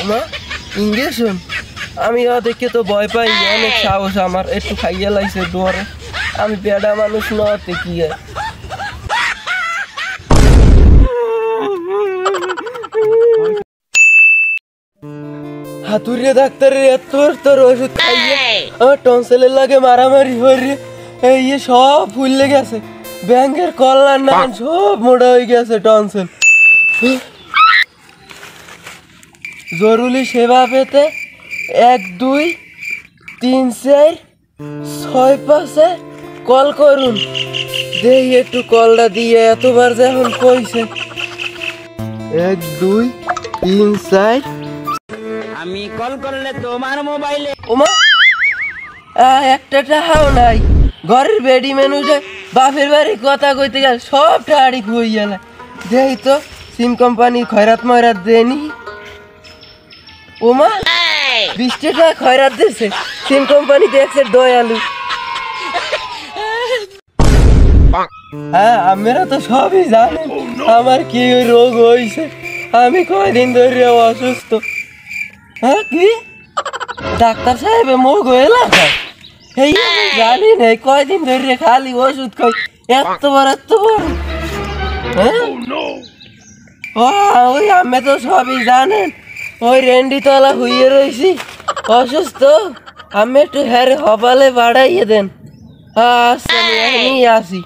মা ইঞ্জেকশন আমি দেখে তো ভয় পাই, অনেক সাহস আমার, একটু খাইয়ে লাইছে ডোরে। আমি পেড়া মানুষ নতে কি হাতুড়িয়ে ডাক্তারের তোর ওষুধ খাইয়ে আমার টনসিলের লাগে মারামারি হয়ে এই সব ফুললে গেছে, ব্যাংকের কল্যাণ না সব মোটা হয়ে গেছে টনসিল। জরুরি সেবা পেতে 1 2 3 4 6 5-এ কল করুন। দেই একটু কলটা দিয়ে, এতবার যখন কইছে 1 2 3 4। আমি কল করলে তোমার মোবাইলে ওমা একটা টাকাও নাই, ঘরের বেডি মানুষে বাপের বাড়ি কথা কইতে গেল সব টাড়ি খুই গেল। দেই তো সিম কোম্পানি খয়রাত ময়রাত দেনি। ওমা 20 টাকা খয়রাত দিছে, সিম কোম্পানি দেখছে দয়ালু। হ্যাঁ আমরা তো সবই জানি আমার কি রোগ হয়েছে, আমি কয়দিন ধরে অসুস্থ। হ্যাঁ কি ডাক্তার সাহেব মুখ এলাকা এই জানি না, কয়দিন ধরে খালি ওষুধ খাই, এত বড় হ্যাঁ ওই আমি তো সবই জানেন, ওই রেন্ডি তলা হইয়ে রয়েছি অসুস্থ। আমি একটু হ্যারে হবালে বাড়াইয়ে দেন। আচ্ছা আমি এখনই আসি।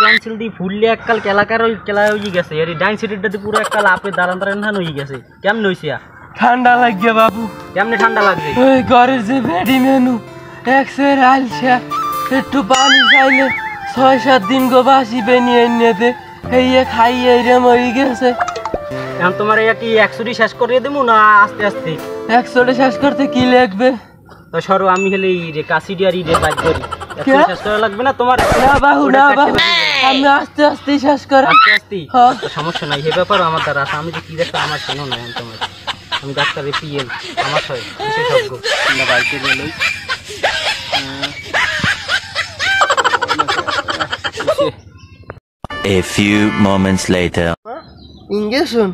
টনসিল দি ফুললে এককাল কেলাকার ওই কেলা হয়ে গেছে, এর ডাইন সিটিটাতে পুরো এককাল আপে দাঁড়ান দাঁড়ান হয়ে গেছে। কেমন হইছে? ঠান্ডা লাগছে বাবু। কেমনে ঠান্ডা লাগছে? ওই ঘরের যে বেডি মেনু এক্সের আলসা, একটু পানি চাইলে 6-7 দিন গো বাসি বেনিয়ে নিতে এই খাইয়ে এরম হয়ে গেছে। এখন তোমার কি 100টি শেষ করিয়ে দেবো না আস্তে আস্তে? 100টা শেষ করতে কি লাগবে? তো সরো আমি হলে কাশিডি আর ইডে বাইক করি, শেষ করা লাগবে না তোমার। না বাবু না বাবু, আমি আস্তে আস্তে শেষ করি। আস্তে আস্তে সমস্যা নাই, এ ব্যাপারও আমার দ্বারা আছে। আমি যে কি দেখতে আমার শোনো না তোমার, আমি ডাক্তারের পিএম, আমার হয় বিশেষজ্ঞ। আমরা বাইকে গেলেই A few moments later. Injection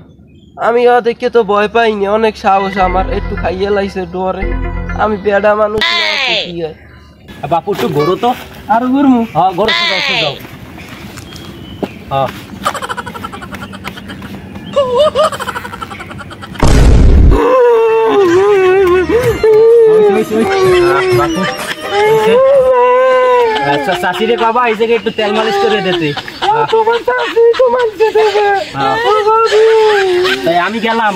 আমি দেখে তো ভয় পাইনি, অনেক সাহস আমার, একটু খাইয়ে লাইছে ডোরে। আমি পেড়া মানুষ নতে কি বাপু একটু গরু তো আর ঘুরমু। হ্যাঁ গরু যাও হ্যাঁ। আচ্ছা চাষিরে বাবা এই জায়গায় একটু তেল মালিশ করে দিতে। তাই আমি গেলাম।